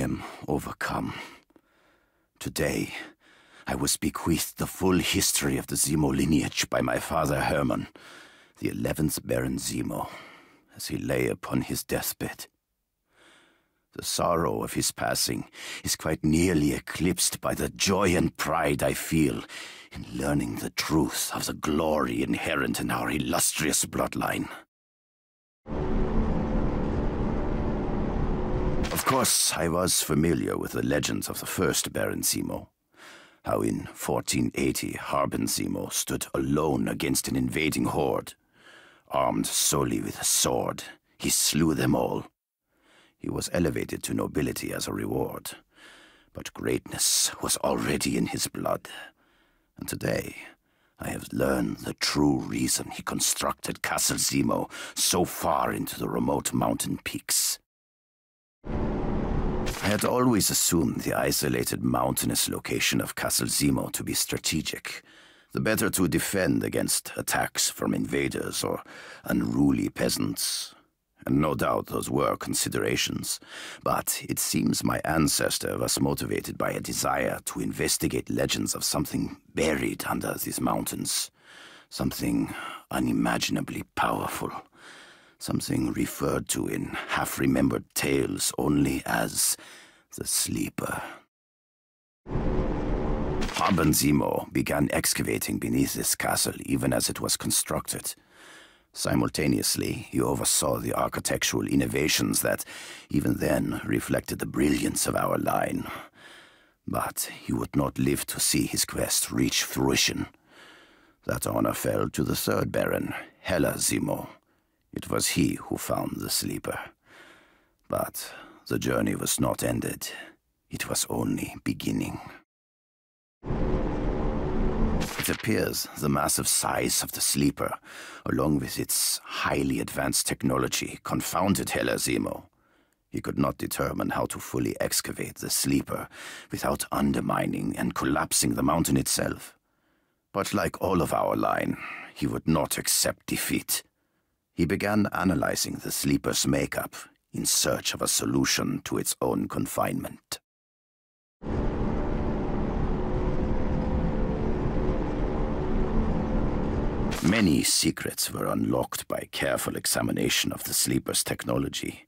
am overcome. Today, I was bequeathed the full history of the Zemo lineage by my father Hermann, the 11th Baron Zemo, as he lay upon his deathbed. The sorrow of his passing is quite nearly eclipsed by the joy and pride I feel in learning the truth of the glory inherent in our illustrious bloodline. Of course, I was familiar with the legends of the first Baron Zemo, how in 1480 Harbin Zemo stood alone against an invading horde. Armed solely with a sword, he slew them all. He was elevated to nobility as a reward, but greatness was already in his blood. And today, I have learned the true reason he constructed Castle Zemo so far into the remote mountain peaks. I had always assumed the isolated mountainous location of Castle Zemo to be strategic, the better to defend against attacks from invaders or unruly peasants. And no doubt those were considerations, but it seems my ancestor was motivated by a desire to investigate legends of something buried under these mountains, something unimaginably powerful. Something referred to in half-remembered tales only as the Sleeper. Harbin Zemo began excavating beneath this castle even as it was constructed. Simultaneously, he oversaw the architectural innovations that, even then, reflected the brilliance of our line. But he would not live to see his quest reach fruition. That honor fell to the third Baron, Hela Zemo. It was he who found the Sleeper. But the journey was not ended. It was only beginning. It appears the massive size of the Sleeper, along with its highly advanced technology, confounded Hela Zemo. He could not determine how to fully excavate the Sleeper without undermining and collapsing the mountain itself. But like all of our line, he would not accept defeat. He began analyzing the Sleeper's makeup in search of a solution to its own confinement. Many secrets were unlocked by careful examination of the Sleeper's technology.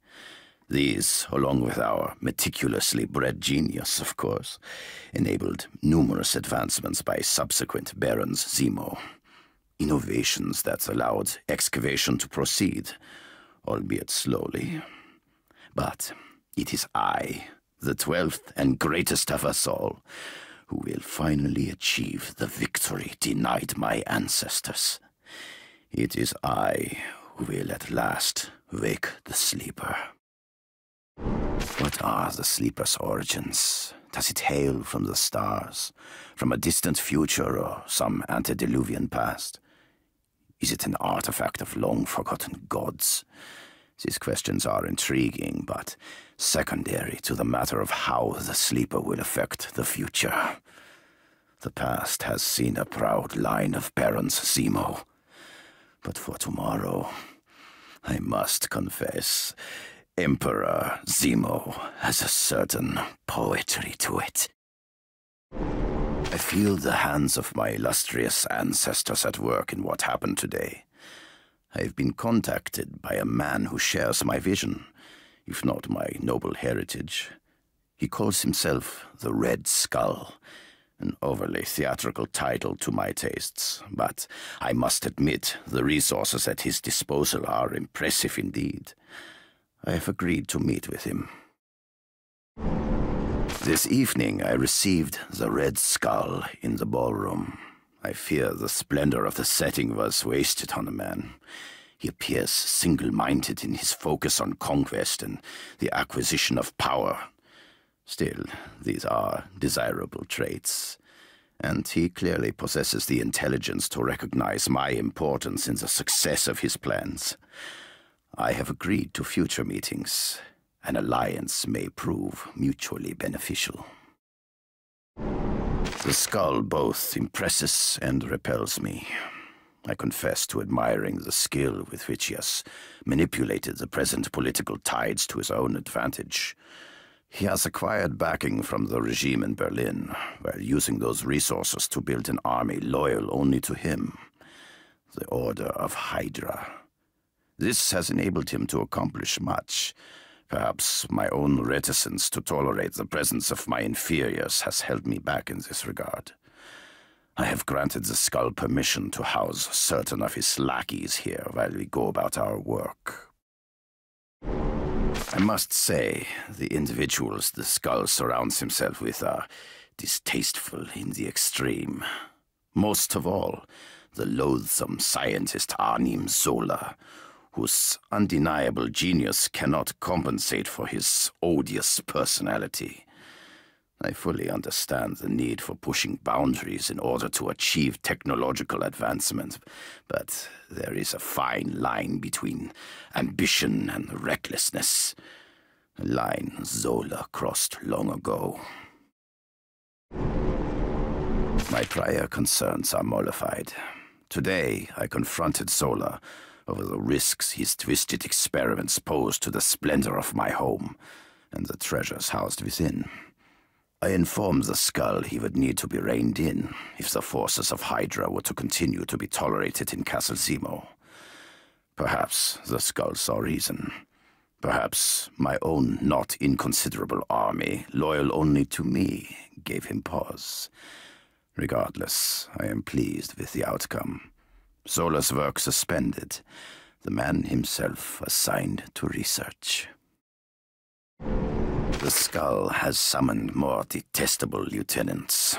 These, along with our meticulously bred genius, of course, enabled numerous advancements by subsequent Barons Zemo. Innovations that allowed excavation to proceed, albeit slowly. But it is I, the 12th and greatest of us all, who will finally achieve the victory denied my ancestors. It is I who will at last wake the Sleeper. What are the Sleeper's origins? Does it hail from the stars, from a distant future or some antediluvian past? Is it an artifact of long-forgotten gods? These questions are intriguing, but secondary to the matter of how the Sleeper will affect the future. The past has seen a proud line of Barons Zemo. But for tomorrow, I must confess, Emperor Zemo has a certain poetry to it. I feel the hands of my illustrious ancestors at work in what happened today. I have been contacted by a man who shares my vision, if not my noble heritage. He calls himself the Red Skull, an overly theatrical title to my tastes, but I must admit the resources at his disposal are impressive indeed. I have agreed to meet with him. This evening I received the Red Skull in the ballroom. I fear the splendor of the setting was wasted on the man. He appears single-minded in his focus on conquest and the acquisition of power. Still, these are desirable traits, and he clearly possesses the intelligence to recognize my importance in the success of his plans. I have agreed to future meetings. An alliance may prove mutually beneficial. The skull both impresses and repels me. I confess to admiring the skill with which he has manipulated the present political tides to his own advantage. He has acquired backing from the regime in Berlin, while using those resources to build an army loyal only to him, the Order of Hydra. This has enabled him to accomplish much. Perhaps my own reticence to tolerate the presence of my inferiors has held me back in this regard. I have granted the Skull permission to house certain of his lackeys here while we go about our work. I must say, the individuals the Skull surrounds himself with are distasteful in the extreme. Most of all, the loathsome scientist Arnim Zola, whose undeniable genius cannot compensate for his odious personality. I fully understand the need for pushing boundaries in order to achieve technological advancement, but there is a fine line between ambition and recklessness, a line Zola crossed long ago. My prior concerns are mollified. Today, I confronted Zola over the risks his twisted experiments pose to the splendor of my home and the treasures housed within. I informed the Skull he would need to be reined in if the forces of Hydra were to continue to be tolerated in Castle Zemo. Perhaps the Skull saw reason. Perhaps my own not inconsiderable army, loyal only to me, gave him pause. Regardless, I am pleased with the outcome. Zola's work suspended, the man himself assigned to research. The Skull has summoned more detestable lieutenants,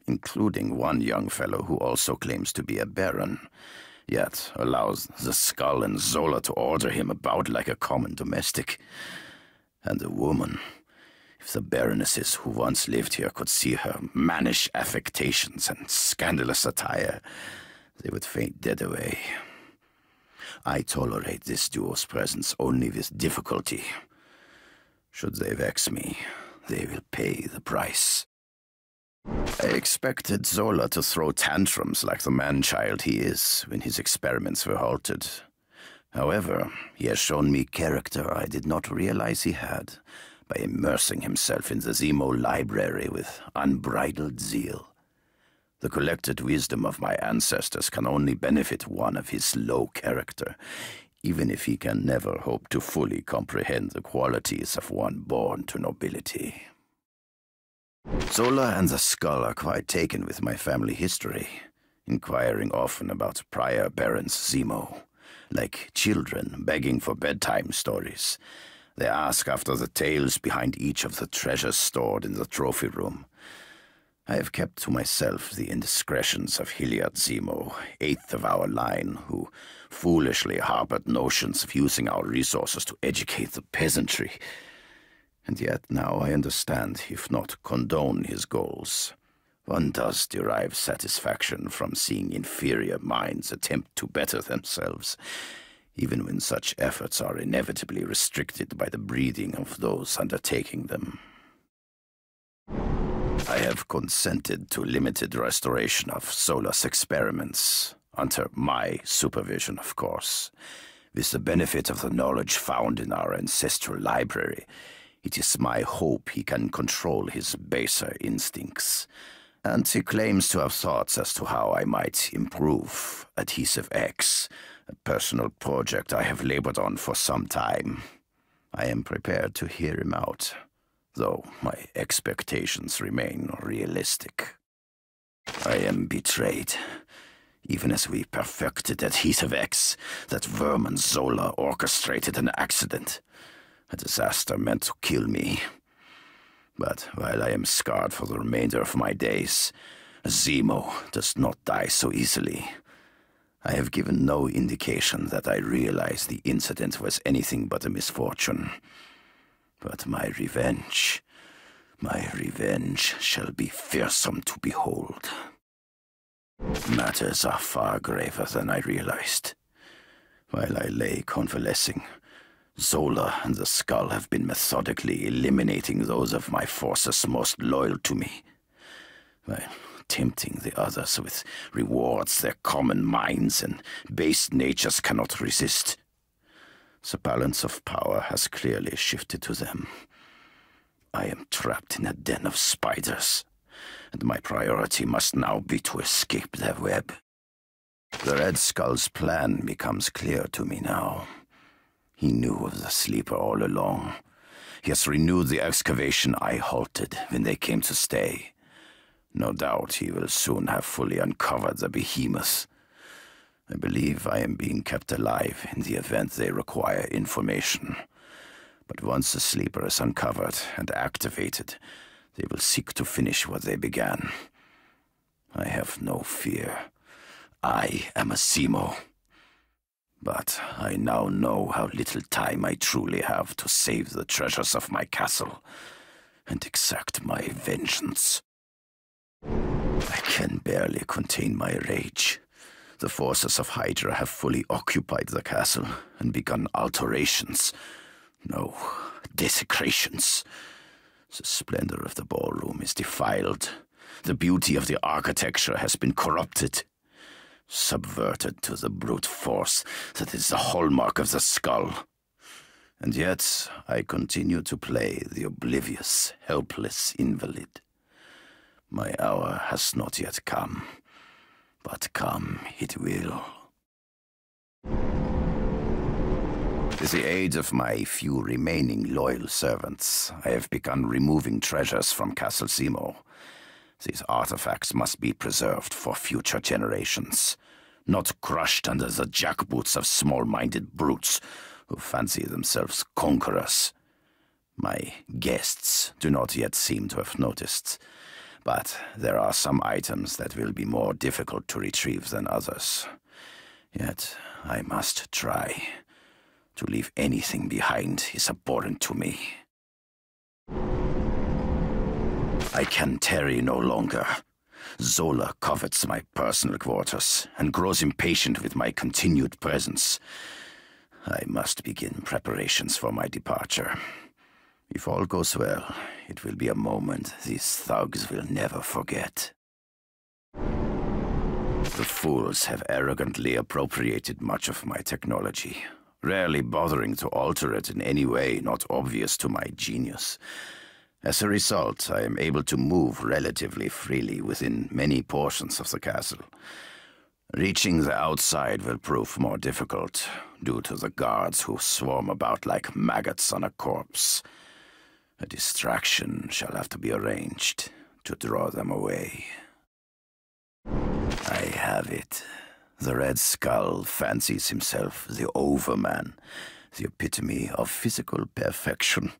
including one young fellow who also claims to be a baron, yet allows the Skull and Zola to order him about like a common domestic. And a woman. If the baronesses who once lived here could see her mannish affectations and scandalous attire, they would faint dead away. I tolerate this duo's presence only with difficulty. Should they vex me, they will pay the price. I expected Zola to throw tantrums like the man-child he is when his experiments were halted. However, he has shown me character I did not realize he had by immersing himself in the Zemo library with unbridled zeal. The collected wisdom of my ancestors can only benefit one of his low character, even if he can never hope to fully comprehend the qualities of one born to nobility. Zola and the Skull are quite taken with my family history, inquiring often about prior Barons Zemo, like children begging for bedtime stories. They ask after the tales behind each of the treasures stored in the trophy room. I have kept to myself the indiscretions of Hilliard Zemo, 8th of our line, who foolishly harbored notions of using our resources to educate the peasantry. And yet now I understand, if not condone, his goals. One does derive satisfaction from seeing inferior minds attempt to better themselves, even when such efforts are inevitably restricted by the breeding of those undertaking them. I have consented to limited restoration of Zola's experiments, under my supervision, of course. With the benefit of the knowledge found in our ancestral library, it is my hope he can control his baser instincts, and he claims to have thoughts as to how I might improve Adhesive X, a personal project I have labored on for some time. I am prepared to hear him out, though my expectations remain realistic. I am betrayed. Even as we perfected Adhesive X, that vermin Zola orchestrated an accident, a disaster meant to kill me. But while I am scarred for the remainder of my days, Zemo does not die so easily. I have given no indication that I realize the incident was anything but a misfortune. But my revenge shall be fearsome to behold. Matters are far graver than I realized. While I lay convalescing, Zola and the Skull have been methodically eliminating those of my forces most loyal to me, while tempting the others with rewards their common minds and base natures cannot resist. The balance of power has clearly shifted to them. I am trapped in a den of spiders, and my priority must now be to escape their web. The Red Skull's plan becomes clear to me now. He knew of the sleeper all along. He has renewed the excavation I halted when they came to stay. No doubt he will soon have fully uncovered the behemoth. I believe I am being kept alive in the event they require information. But once the sleeper is uncovered and activated, they will seek to finish what they began. I have no fear. I am a Zemo. But I now know how little time I truly have to save the treasures of my castle and exact my vengeance. I can barely contain my rage. The forces of Hydra have fully occupied the castle and begun alterations. No, desecrations. The splendor of the ballroom is defiled. The beauty of the architecture has been corrupted, subverted to the brute force that is the hallmark of the skull. And yet I continue to play the oblivious, helpless invalid. My hour has not yet come, but come it will. With the aid of my few remaining loyal servants, I have begun removing treasures from Castle Zemo. These artifacts must be preserved for future generations, not crushed under the jackboots of small-minded brutes who fancy themselves conquerors. My guests do not yet seem to have noticed, but there are some items that will be more difficult to retrieve than others. Yet I must try. To leave anything behind is abhorrent to me. I can tarry no longer. Zola covets my personal quarters and grows impatient with my continued presence. I must begin preparations for my departure. If all goes well, it will be a moment these thugs will never forget. The fools have arrogantly appropriated much of my technology, rarely bothering to alter it in any way not obvious to my genius. As a result, I am able to move relatively freely within many portions of the castle. Reaching the outside will prove more difficult, due to the guards who swarm about like maggots on a corpse. A distraction shall have to be arranged to draw them away. I have it. The Red Skull fancies himself the Overman, the epitome of physical perfection.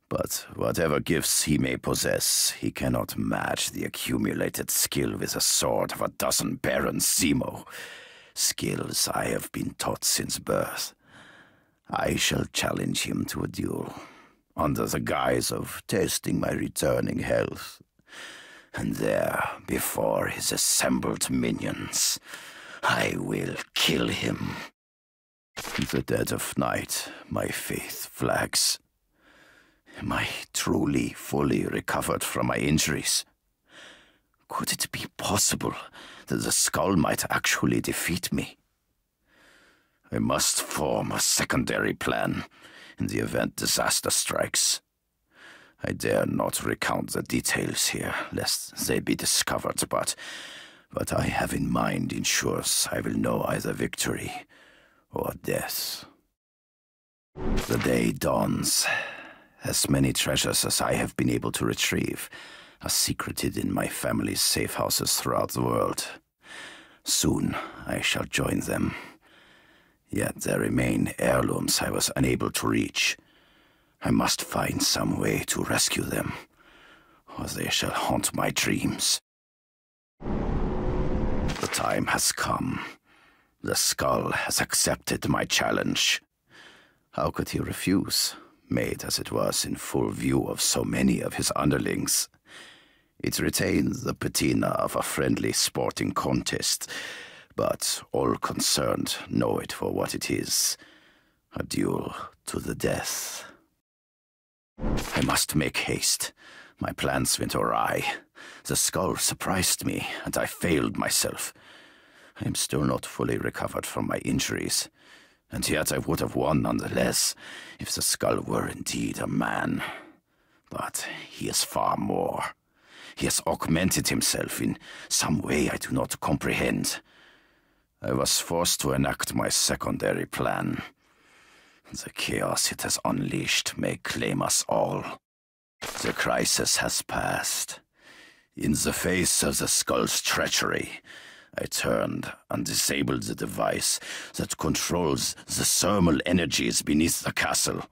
But whatever gifts he may possess, he cannot match the accumulated skill with a sword of a dozen Barons Zemo. Skills I have been taught since birth. I shall challenge him to a duel, under the guise of testing my returning health. And there, before his assembled minions, I will kill him. In the dead of night, my faith flags. Am I truly fully recovered from my injuries? Could it be possible that the skull might actually defeat me? I must form a secondary plan in the event disaster strikes. I dare not recount the details here, lest they be discovered, but what I have in mind ensures I will know either victory or death. The day dawns. As many treasures as I have been able to retrieve are secreted in my family's safe houses throughout the world. Soon I shall join them. Yet there remain heirlooms I was unable to reach. I must find some way to rescue them, or they shall haunt my dreams. The time has come. The skull has accepted my challenge. How could he refuse, made as it was in full view of so many of his underlings? It retains the patina of a friendly sporting contest, but all concerned know it for what it is, a duel to the death. I must make haste. My plans went awry. The skull surprised me, and I failed myself. I am still not fully recovered from my injuries, and yet I would have won nonetheless if the skull were indeed a man. But he is far more. He has augmented himself in some way I do not comprehend. I was forced to enact my secondary plan. The chaos it has unleashed may claim us all. The crisis has passed. In the face of the skull's treachery, I turned and disabled the device that controls the thermal energies beneath the castle.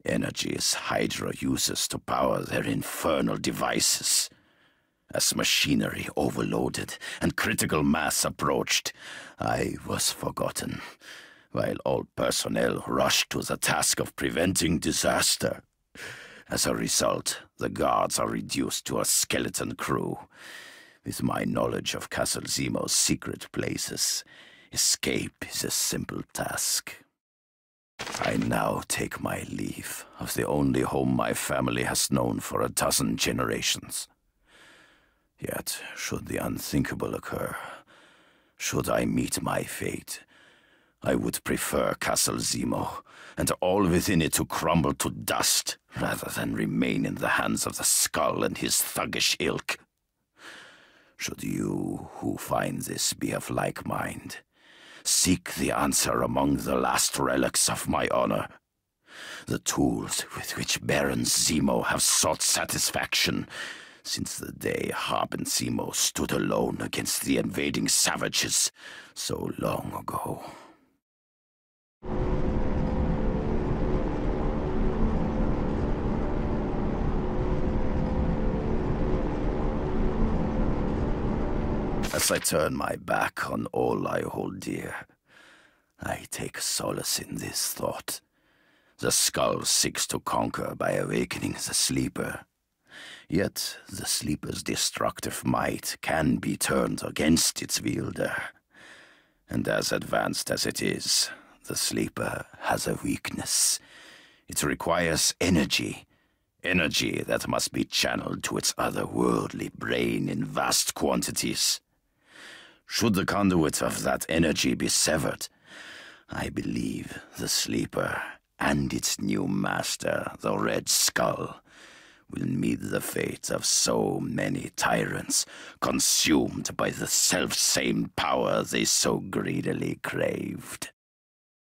Energies Hydra uses to power their infernal devices. As machinery overloaded and critical mass approached, I was forgotten, while all personnel rushed to the task of preventing disaster. As a result, the guards are reduced to a skeleton crew. With my knowledge of Castle Zemos' secret places, escape is a simple task. I now take my leave of the only home my family has known for a dozen generations. Yet, should the unthinkable occur, should I meet my fate, I would prefer Castle Zemo and all within it to crumble to dust rather than remain in the hands of the Skull and his thuggish ilk. Should you, who find this, be of like mind, seek the answer among the last relics of my honor, the tools with which Baron Zemo have sought satisfaction since the day Haben Zemo stood alone against the invading savages so long ago. As I turn my back on all I hold dear, I take solace in this thought. The Skull seeks to conquer by awakening the Sleeper. Yet the Sleeper's destructive might can be turned against its wielder. And as advanced as it is, the Sleeper has a weakness. It requires energy. Energy that must be channeled to its otherworldly brain in vast quantities. Should the conduit of that energy be severed, I believe the Sleeper and its new master, the Red Skull, will meet the fate of so many tyrants consumed by the self-same power they so greedily craved.